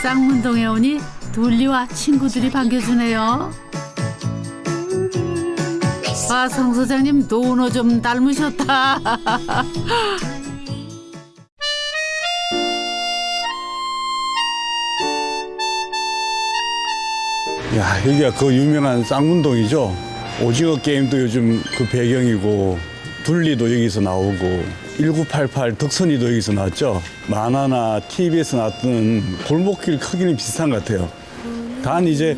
쌍문동에 오니 둘리와 친구들이 반겨주네요. 아, 성 소장님 도너 좀 닮으셨다. 야, 여기가 그 유명한 쌍문동이죠. 오징어 게임도 요즘 그 배경이고, 둘리도 여기서 나오고, 1988 덕선이도 여기서 나왔죠. 만화나 TV에서 나왔던 골목길 크기는 비슷한 것 같아요. 단 이제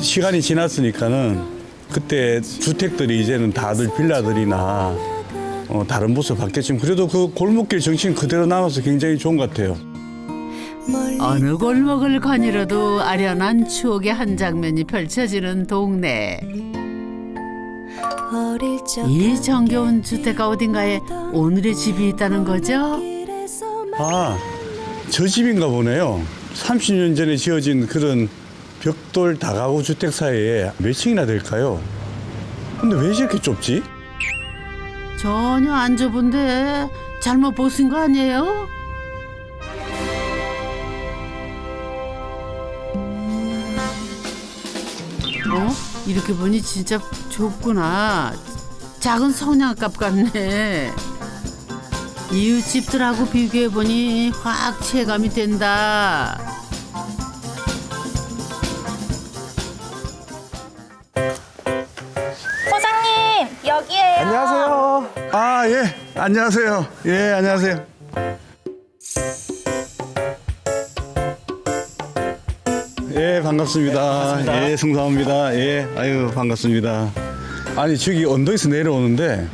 시간이 지났으니까는 그때 주택들이 이제는 다들 빌라들이나 다른 모습 바뀌었지만 그래도 그 골목길 정신 그대로 남아서 굉장히 좋은 것 같아요. 어느 골목을 거닐어도 아련한 추억의 한 장면이 펼쳐지는 동네. 이 정겨운 주택가 어딘가에 오늘의 집이 있다는 거죠? 아, 저 집인가 보네요. 30년 전에 지어진 그런 벽돌 다가구 주택 사이에 몇 층이나 될까요? 근데 왜 저렇게 좁지? 전혀 안 좁은데 잘못 보신 거 아니에요? 이렇게 보니 진짜 좁구나. 작은 성냥갑 같네. 이웃집들하고 비교해보니 확 체감이 된다. 소장님, 여기에요. 안녕하세요. 아, 예. 안녕하세요. 예, 안녕하세요. 예, 반갑습니다. 예, 승사입니다. 예, 아유, 반갑습니다. 아니, 저기 언덕에서 내려오는데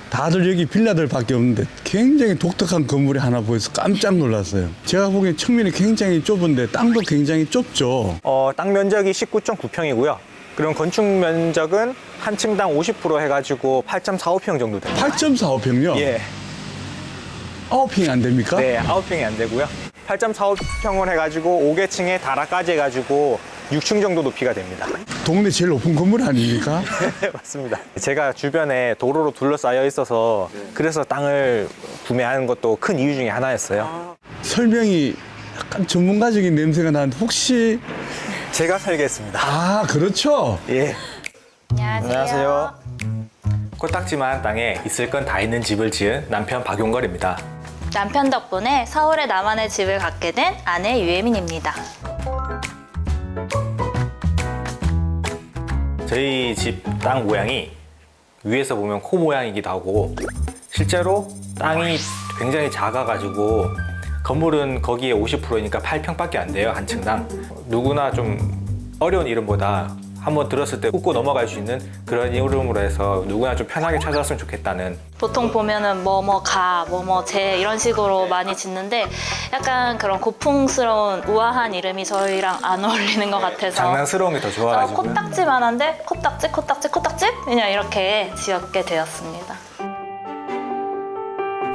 다들 여기 빌라들밖에 없는데 굉장히 독특한 건물이 하나 보여서 깜짝 놀랐어요. 제가 보기엔 측면이 굉장히 좁은데 땅도 굉장히 좁죠. 땅 면적이 19.9평이고요. 그럼 건축 면적은 한 층당 50% 해가지고 8.45평 정도 됩니다. 8.45평요? 예. 9평이 안 됩니까? 네, 9평이 안 되고요. 8.45평을 해가지고 5개층에 다락까지 해가지고 6층 정도 높이가 됩니다. 동네 제일 높은 건물 아닙니까? 네, 맞습니다. 제가 주변에 도로로 둘러싸여 있어서 그래서 땅을 구매하는 것도 큰 이유 중에 하나였어요. 설명이 약간 전문가적인 냄새가 나는데 혹시 제가 설계했습니다. 아, 그렇죠? 예. 안녕하세요. 코딱지만한 땅에 있을 건 다 있는 집을 지은 남편 박용걸입니다. 남편 덕분에 서울에 나만의 집을 갖게 된 아내 유혜민입니다. 저희 집 땅 모양이 위에서 보면 코 모양이기도 하고 실제로 땅이 굉장히 작아가지고 건물은 거기에 50%니까 8평밖에 안 돼요, 한 층당. 누구나 좀 어려운 이름보다 한번 들었을 때 웃고 넘어갈 수 있는 그런 이름으로 해서 누구나 좀 편하게 찾아왔으면 좋겠다는. 보통 보면은 제 이런 식으로 많이 짓는데 약간 그런 고풍스러운 우아한 이름이 저희랑 안 어울리는 것 같아서 장난스러운 게 더 좋아가지고. 코딱지만한데 코딱지 그냥 이렇게 지었게 되었습니다.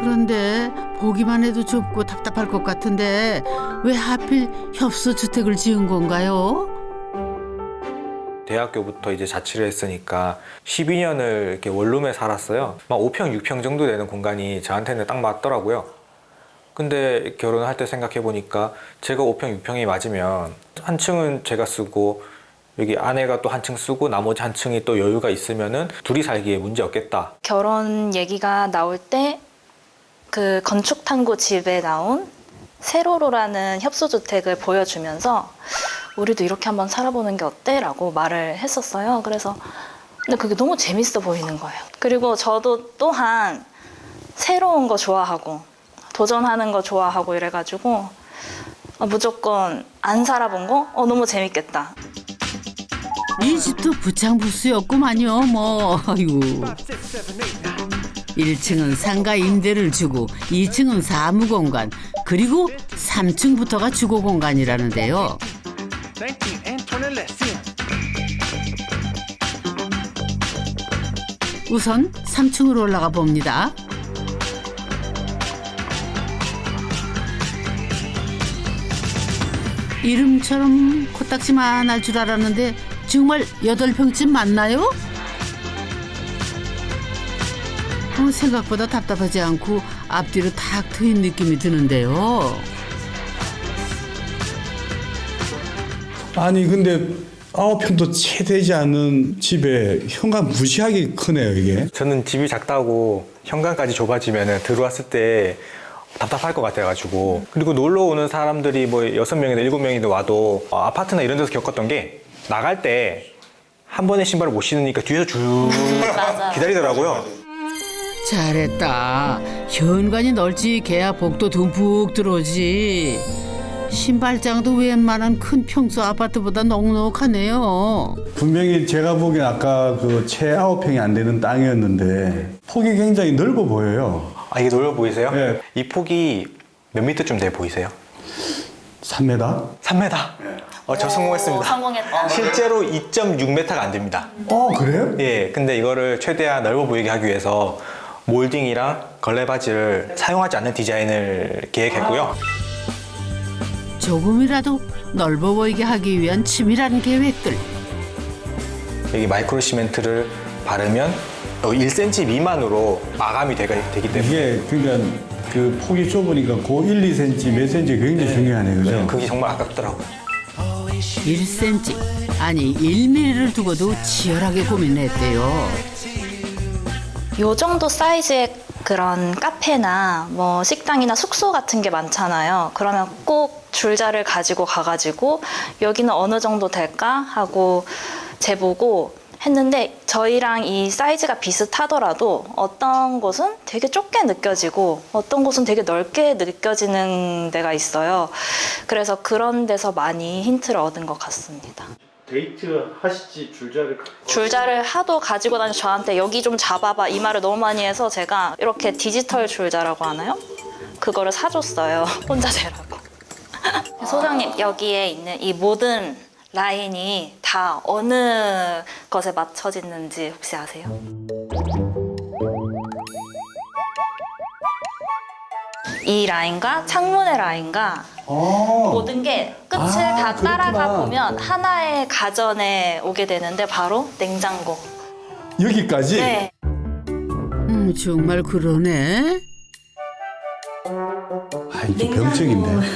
그런데 보기만 해도 좁고 답답할 것 같은데 왜 하필 협소주택을 지은 건가요? 대학교부터 이제 자취를 했으니까 12년을 이렇게 원룸에 살았어요. 막 5평, 6평 정도 되는 공간이 저한테는 딱 맞더라고요. 근데 결혼할 때 생각해 보니까 제가 5평, 6평이 맞으면 한 층은 제가 쓰고 여기 아내가 또 한 층 쓰고 나머지 한 층이 또 여유가 있으면은 둘이 살기에 문제 없겠다. 결혼 얘기가 나올 때 그 건축탐구 집에 나온 세로로라는 협소주택을 보여주면서 우리도 이렇게 한번 살아보는 게 어때? 라고 말을 했었어요. 그래서 근데 그게 너무 재밌어 보이는 거예요. 그리고 저도 또한 새로운 거 좋아하고 도전하는 거 좋아하고 이래가지고 무조건 안 살아본 거? 너무 재밌겠다. 이 집도 부창부수였구만요. 뭐 아이고. 1층은 상가 임대를 주고 2층은 사무공간 그리고 3층부터가 주거공간이라는데요. 우선 3층으로 올라가 봅니다. 이름처럼 코딱지만 할 줄 알았는데 정말 8평쯤 맞나요? 생각보다 답답하지 않고 앞뒤로 탁 트인 느낌이 드는데요. 아니 근데 9평도 채 되지 않는 집에 현관 무시하게 크네요 이게. 저는 집이 작다고 현관까지 좁아지면 들어왔을 때 답답할 것 같아가지고. 그리고 놀러 오는 사람들이 뭐 6명이나 7명이나 와도 아파트나 이런 데서 겪었던 게 나갈 때 한 번에 신발을 못 신으니까 뒤에서 쭉 기다리더라고요. 잘했다. 현관이 널찍해야 복도 듬뿍 들어오지. 신발장도 웬만한 큰 평수 아파트보다 넉넉하네요. 분명히 제가 보기엔 아까 그 채 9평이 안 되는 땅이었는데 폭이 굉장히 넓어 보여요. 아, 이게 넓어 보이세요? 네. 이 폭이 몇 미터쯤 돼 보이세요? 3m? 3m. 저 성공했습니다. 성공했다. 실제로 2.6m가 안 됩니다. 그래요? 예, 근데 이거를 최대한 넓어 보이게 하기 위해서 몰딩이랑 걸레 바지를 사용하지 않는 디자인을 계획했고요. 조금이라도 넓어 보이게 하기 위한 치밀한 계획들. 여기 마이크로 시멘트를 바르면 1cm 미만으로 마감이 되기 때문에 이게 그러니까 그 폭이 좁으니까 그 1, 2cm, 몇 cm 굉장히 중요하네요, 그죠? 그게 정말 아깝더라고요. 1cm 아니 1mm를 두고도 치열하게 고민했대요. 요 정도 사이즈의 그런 카페나 뭐 식당이나 숙소 같은 게 많잖아요. 그러면 꼭 줄자를 가지고 가가지고 여기는 어느 정도 될까 하고 재보고 했는데 저희랑 이 사이즈가 비슷하더라도 어떤 곳은 되게 좁게 느껴지고 어떤 곳은 되게 넓게 느껴지는 데가 있어요. 그래서 그런 데서 많이 힌트를 얻은 것 같습니다. 데이트 하시지 줄자를 하도 가지고 다니서 저한테 여기 좀 잡아봐 이 말을 너무 많이 해서 제가 이렇게 디지털 줄자라고 하나요? 그거를 사줬어요. 혼자 재라고. 소장님 여기에 있는 이 모든 라인이 다 어느 것에 맞춰지는지 혹시 아세요? 이 라인과 창문의 라인과 모든 게 끝을 다 따라가 그렇구나. 보면 하나의 가전에 오게 되는데 바로 냉장고. 여기까지? 네. 정말 그러네. 이게 병적인데.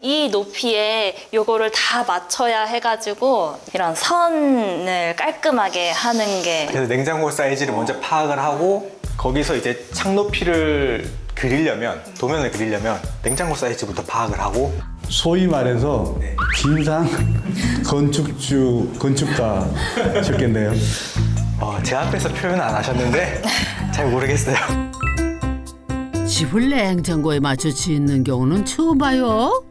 이 높이에 요거를 다 맞춰야 해가지고 이런 선을 깔끔하게 하는 게 그래서 냉장고 사이즈를 먼저 파악을 하고 거기서 이제 창 높이를 그리려면 도면을 그리려면 냉장고 사이즈부터 파악을 하고 소위 말해서 진상 건축가 셨겠네요. 제 앞에서 표현 안 하셨는데 잘 모르겠어요. 집을 냉장고에 맞춰 짓는 경우는 처음 봐요.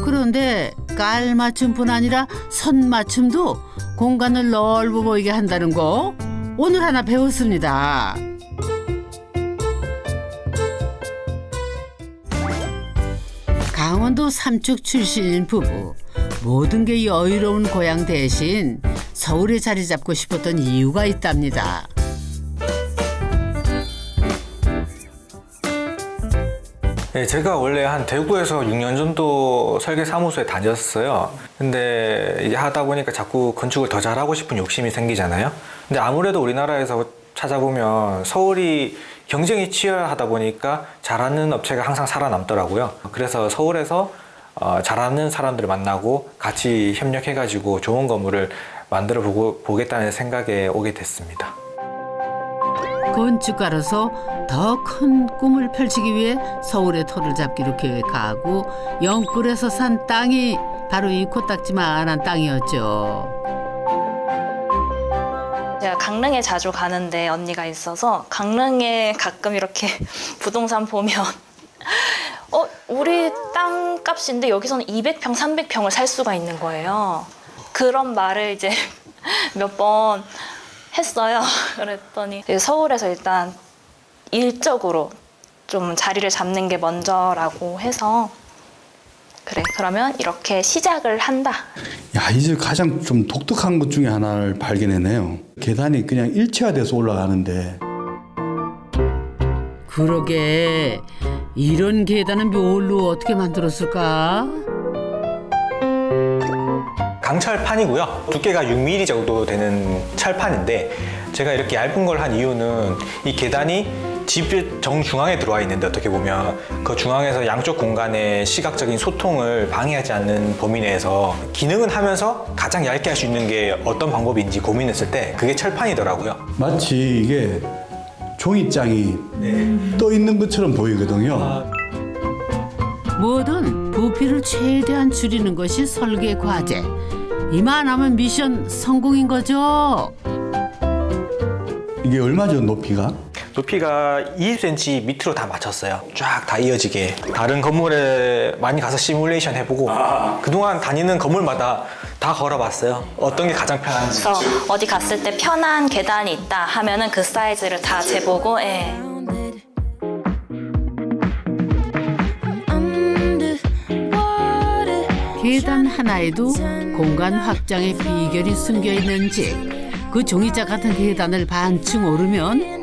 그런데 깔 맞춤뿐 아니라 선 맞춤도 공간을 넓어 보이게 한다는 거 오늘 하나 배웠습니다. 강원도 삼척 출신인 부부. 모든 게 여유로운 고향 대신 서울에 자리 잡고 싶었던 이유가 있답니다. 네, 제가 원래 한 대구에서 6년 정도 설계사무소에 다녔어요. 근데 이게 하다 보니까 자꾸 건축을 더 잘하고 싶은 욕심이 생기잖아요. 근데 아무래도 우리나라에서 찾아보면 서울이 경쟁이 치열하다 보니까 잘하는 업체가 항상 살아남더라고요. 그래서 서울에서 잘하는 사람들을 만나고 같이 협력해가지고 좋은 건물을 만들어 보겠다는 생각에 오게 됐습니다. 건축가로서 더 큰 꿈을 펼치기 위해 서울의 터를 잡기로 계획하고 영끌에서 산 땅이 바로 이 코딱지만한 땅이었죠. 제가 강릉에 자주 가는데 언니가 있어서 강릉에 가끔 이렇게 부동산 보면 우리 땅 값인데 여기서는 200평, 300평을 살 수가 있는 거예요. 그런 말을 이제 몇 번 했어요. 그랬더니 서울에서 일단 일적으로 좀 자리를 잡는 게 먼저라고 해서 그래 그러면 이렇게 시작을 한다. 야, 이제 가장 좀 독특한 것 중에 하나를 발견했네요. 계단이 그냥 일체화돼서 올라가는데. 그러게 이런 계단은 묘로 어떻게 만들었을까? 강철판이고요. 두께가 6mm 정도 되는 철판인데 제가 이렇게 얇은 걸 한 이유는 이 계단이 집 정중앙에 들어와 있는데 어떻게 보면 그 중앙에서 양쪽 공간의 시각적인 소통을 방해하지 않는 범위 내에서 기능은 하면서 가장 얇게 할 수 있는 게 어떤 방법인지 고민했을 때 그게 철판이더라고요. 마치 이게 종이장이 떠 있는 것처럼 보이거든요. 뭐든 부피를 최대한 줄이는 것이 설계 과제. 이만하면 미션 성공인 거죠. 이게 얼마죠, 높이가? 높이가 20cm 밑으로 다 맞췄어요. 쫙 다 이어지게. 다른 건물에 많이 가서 시뮬레이션 해보고 그동안 다니는 건물마다 다 걸어봤어요. 어떤 게 가장 편한지. 그래서 어디 갔을 때 편한 계단이 있다 하면은 그 사이즈를 다 재보고 예. 계단 하나에도 공간 확장의 비결이 숨겨 있는지 그 종이짝 같은 계단을 반층 오르면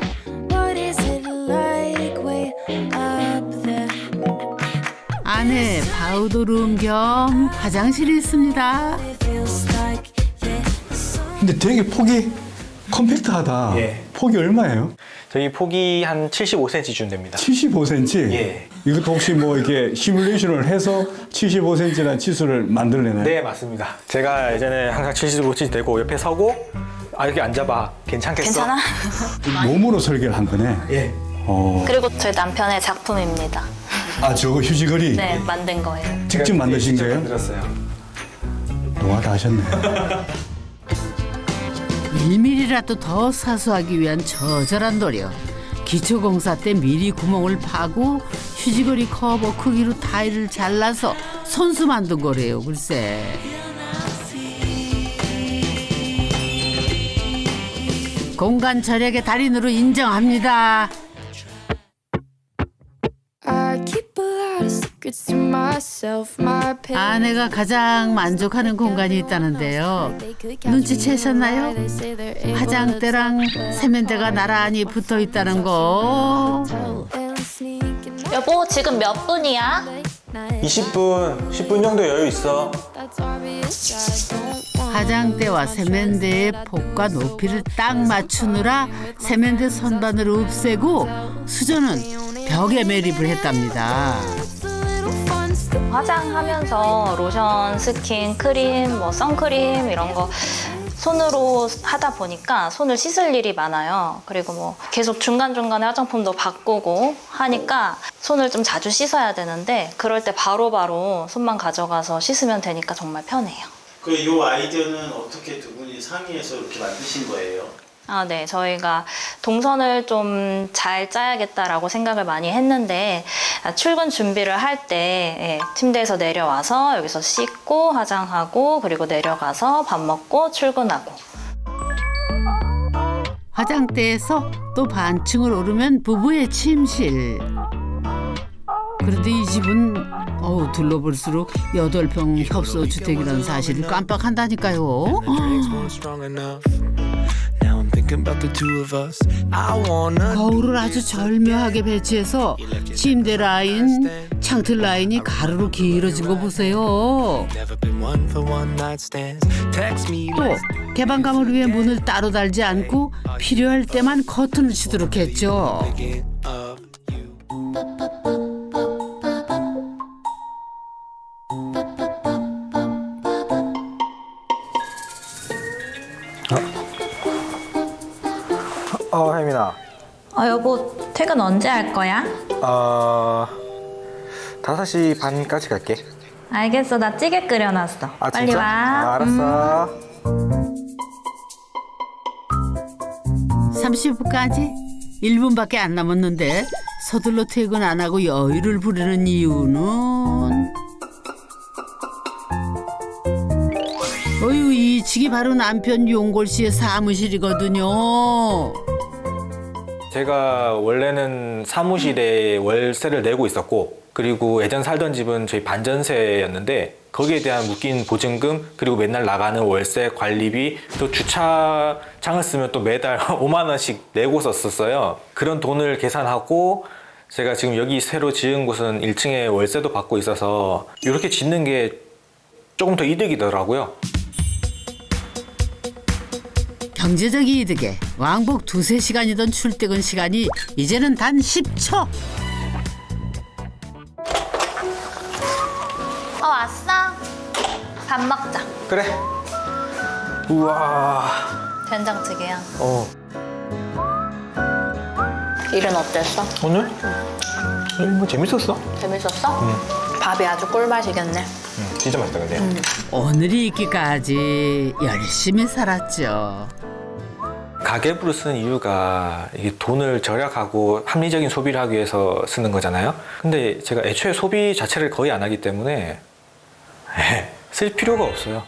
안에 파우더룸 겸 화장실이 있습니다. 근데 되게 폭이 컴팩트하다. 예. 폭이 얼마예요? 저희 폭이 한 75cm쯤 됩니다. 75cm? 예. 이것도 혹시 뭐 이렇게 시뮬레이션을 해서 75cm라는 치수를 만들려나요? 네, 맞습니다. 제가 예전에 항상 75cm 되고 옆에 서고 여기 앉아봐. 괜찮겠어? 괜찮아? 몸으로 설계를 한 거네. 예. 그리고 저희 남편의 작품입니다. 아, 저거 휴지거리? 네, 만든 거예요. 직접 만드신 직접 거예요? 만들었어요. 노하다 하셨네. 1mm라도 더 사수하기 위한 처절한 노력. 기초공사 때 미리 구멍을 파고 휴지거리 커버 크기로 타일을 잘라서 손수 만든 거래요. 글쎄. 공간 절약의 달인으로 인정합니다. 아내가 가장 만족하는 공간이 있다는데요. 눈치채셨나요? 화장대랑 세면대가 나란히 붙어 있다는 거. 여보 지금 몇 분이야? 20분, 10분 정도 여유 있어. 화장대와 세면대의 폭과 높이를 딱 맞추느라 세면대 선반을 없애고 수저는 벽에 매립을 했답니다. 화장하면서 로션, 스킨, 크림, 뭐 선크림 이런 거 손으로 하다 보니까 손을 씻을 일이 많아요. 그리고 뭐 계속 중간중간에 화장품도 바꾸고 하니까 손을 좀 자주 씻어야 되는데 그럴 때 바로바로 손만 가져가서 씻으면 되니까 정말 편해요. 이 아이디어는 어떻게 두 분이 상의해서 이렇게 만드신 거예요? 아, 네. 저희가 동선을 좀 잘 짜야겠다라고 생각을 많이 했는데 출근 준비를 할 때 침대에서 내려와서 여기서 씻고 화장하고 그리고 내려가서 밥 먹고 출근하고. 화장대에서 또 반층을 오르면 부부의 침실. 그런데 이 집은 둘러볼수록 8평 협소주택이라는 사실을 깜빡한다니까요. 거울을 아주 절묘하게 배치해서 침대 라인, 창틀 라인이 가로로 길어진 거 보세요. 또 개방감을 위해 문을 따로 달지 않고 필요할 때만 커튼을 치도록 했죠. 혜민아. 여보 퇴근 언제 할 거야? 5시 반까지 갈게. 알겠어. 나 찌개 끓여놨어. 빨리 진짜? 와. 알았어. 30분까지 1분밖에 안 남았는데 서둘러 퇴근 안 하고 여유를 부리는 이유는 이 집이 바로 남편 용골 씨의 사무실이거든요. 제가 원래는 사무실에 월세를 내고 있었고 그리고 예전 살던 집은 저희 반전세였는데 거기에 대한 묶인 보증금 그리고 맨날 나가는 월세 관리비 또 주차장을 쓰면 또 매달 5만 원씩 내고 썼었어요. 그런 돈을 계산하고 제가 지금 여기 새로 지은 곳은 1층에 월세도 받고 있어서 이렇게 짓는 게 조금 더 이득이더라고요. 경제적 이득에 왕복 2~3시간이던 출퇴근 시간이 이제는 단 10초. 왔어. 밥 먹자. 그래. 우와. 된장찌개야. 일은 어땠어? 오늘? 뭐 재밌었어. 재밌었어? 밥이 아주 꿀맛이겠네. 진짜 맛있다 근데. 오늘이 있기까지 열심히 살았죠. 가계부를 쓰는 이유가 이게 돈을 절약하고 합리적인 소비를 하기 위해서 쓰는 거잖아요. 근데 제가 애초에 소비 자체를 거의 안 하기 때문에 쓸 필요가 없어요.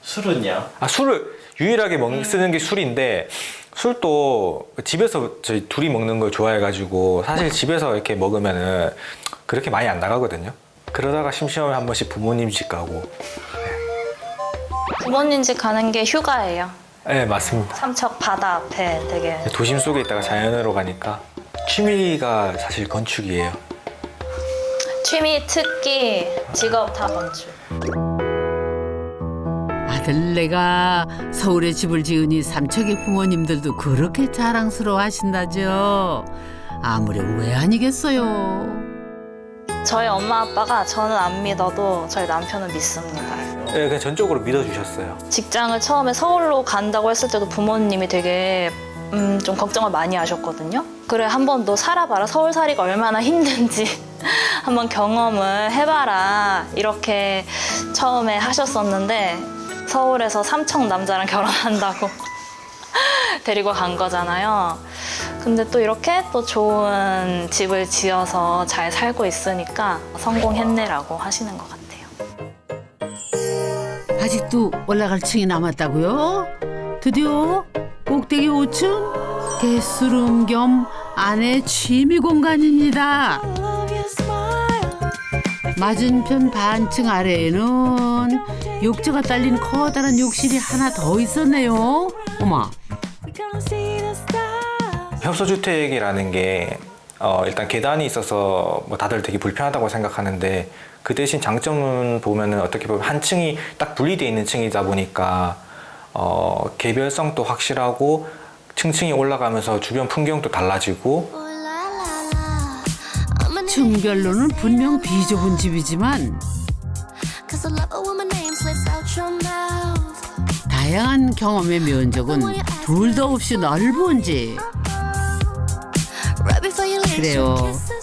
술은요? 술을 유일하게 쓰는 게 술인데 술도 집에서 저희 둘이 먹는 걸 좋아해가지고 사실 집에서 이렇게 먹으면은 그렇게 많이 안 나가거든요. 그러다가 심심하면 한 번씩 부모님 집 가고. 부모님 집 가는 게 휴가예요. 네, 맞습니다. 삼척 바다 앞에 되게 도심 속에 있다가 자연으로 가니까 취미가 사실 건축이에요. 취미, 특기, 직업 다 건축. 아들내가 서울에 집을 지으니 삼척의 부모님들도 그렇게 자랑스러워 하신다죠. 아무렴 왜 아니겠어요. 저희 엄마 아빠가 저는 안 믿어도 저희 남편은 믿습니다. 네, 그냥 전적으로 믿어주셨어요. 직장을 처음에 서울로 간다고 했을 때도 부모님이 되게 좀 걱정을 많이 하셨거든요. 그래 한 번 너 살아봐라. 서울살이가 얼마나 힘든지 한번 경험을 해봐라. 이렇게 처음에 하셨었는데 서울에서 삼척 남자랑 결혼한다고 데리고 간 거잖아요. 근데 또 이렇게 또 좋은 집을 지어서 잘 살고 있으니까 성공했네라고 하시는 것 같아요. 아직도 올라갈 층이 남았다고요? 드디어 꼭대기 5층 게스트룸 겸 아내 취미 공간입니다. 맞은편 반층 아래에는 욕조가 딸린 커다란 욕실이 하나 더 있었네요. 어머. 협소주택이라는 게 일단 계단이 있어서 뭐 다들 되게 불편하다고 생각하는데 그 대신 장점은 보면은 어떻게 보면 한 층이 딱 분리되어 있는 층이다 보니까 개별성도 확실하고 층층이 올라가면서 주변 풍경도 달라지고 층별로는 분명 비좁은 집이지만 다양한 경험의 면적은 둘도 없이 넓은 집. 그래요.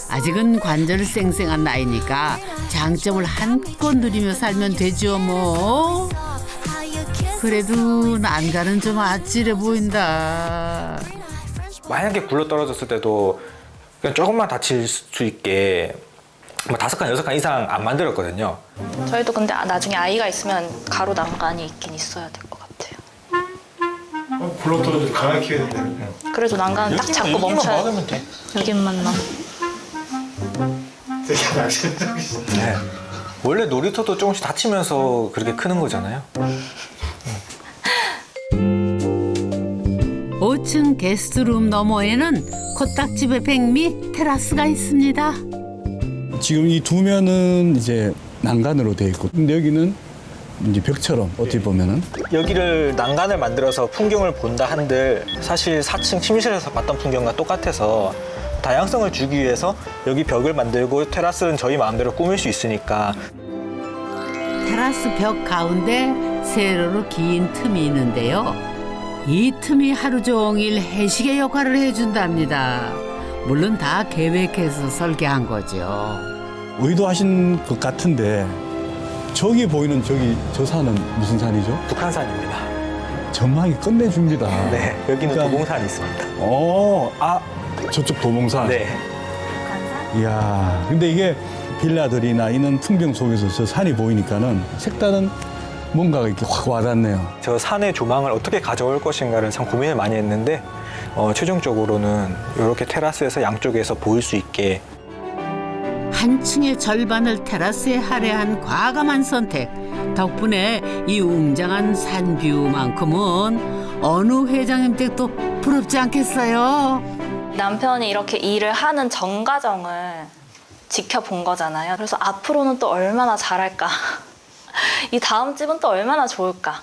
아직은 관절 쌩쌩한 나이니까 장점을 한껏 누리며 살면 되죠 뭐. 그래도 난간은 좀 아찔해 보인다. 만약에 굴러 떨어졌을 때도 그냥 조금만 다칠 수 있게 뭐 5칸, 6칸 이상 안 만들었거든요. 저희도 근데 나중에 아이가 있으면 가로 난간이 있긴 있어야 될 것 같아요. 굴러 떨어져도 강하게 키워야 되는데. 그래도 난간은 딱 잡고 멈춰야 돼. 막으면 돼. 여기만 나. 되게 낙천적이시네. 네. 원래 놀이터도 조금씩 다치면서 그렇게 크는 거잖아요. 5층 게스트룸 너머에는 코딱지배 백미 테라스가 있습니다. 지금 이 두 면은 이제 난간으로 되어 있고, 근데 여기는 이제 벽처럼 어떻게 보면은 여기를 난간을 만들어서 풍경을 본다 한들 사실 4층 침실에서 봤던 풍경과 똑같아서 다양성을 주기 위해서 여기 벽을 만들고 테라스는 저희 마음대로 꾸밀 수 있으니까. 테라스 벽 가운데 세로로 긴 틈이 있는데요. 이 틈이 하루 종일 해시계 역할을 해준답니다. 물론 다 계획해서 설계한 거죠. 의도하신 것 같은데 저기 보이는 저 산은 무슨 산이죠? 북한산입니다. 전망이 끝내줍니다. 네, 여기는 그러니까- 도봉산이 있습니다. 저쪽 도봉산. 네. 이야, 근데 이게 빌라들이나 이런 풍경 속에서 저 산이 보이니까는 색다른 뭔가가 이렇게 확 와닿네요. 저 산의 조망을 어떻게 가져올 것인가를 참 고민을 많이 했는데 최종적으로는 이렇게 테라스에서 양쪽에서 보일 수 있게 한 층의 절반을 테라스에 할애한 과감한 선택. 덕분에 이 웅장한 산뷰만큼은 어느 회장님 댁도 부럽지 않겠어요. 남편이 이렇게 일을 하는 전 과정을 지켜본 거잖아요. 그래서 앞으로는 또 얼마나 잘할까. 이 다음 집은 또 얼마나 좋을까.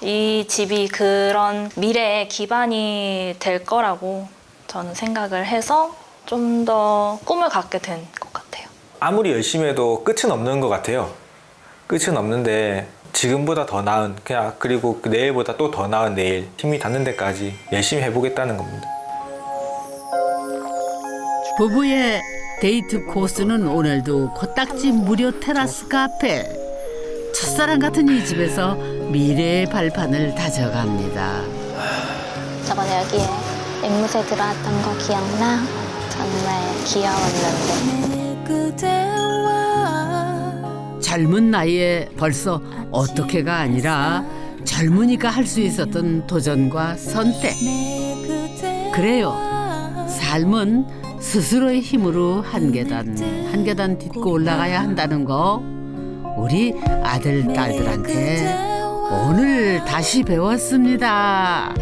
이 집이 그런 미래의 기반이 될 거라고 저는 생각을 해서 좀 더 꿈을 갖게 된 것 같아요. 아무리 열심히 해도 끝은 없는 것 같아요. 끝은 없는데 지금보다 더 나은, 그냥 그리고 내일보다 또 더 나은 내일, 힘이 닿는 데까지 열심히 해보겠다는 겁니다. 부부의 데이트 코스는 오늘도 코딱지 무료 테라스 카페. 첫사랑 같은 이 집에서 미래의 발판을 다져갑니다. 저번에 여기에 앵무새 들어왔던 거 기억나? 정말 귀여웠는데. 젊은 나이에 벌써 어떻게가 아니라 젊으니까 할 수 있었던 도전과 선택. 그래요. 삶은 스스로의 힘으로 한 계단 딛고 올라가야 한다는 거 우리 아들, 딸들한테 오늘 다시 배웠습니다.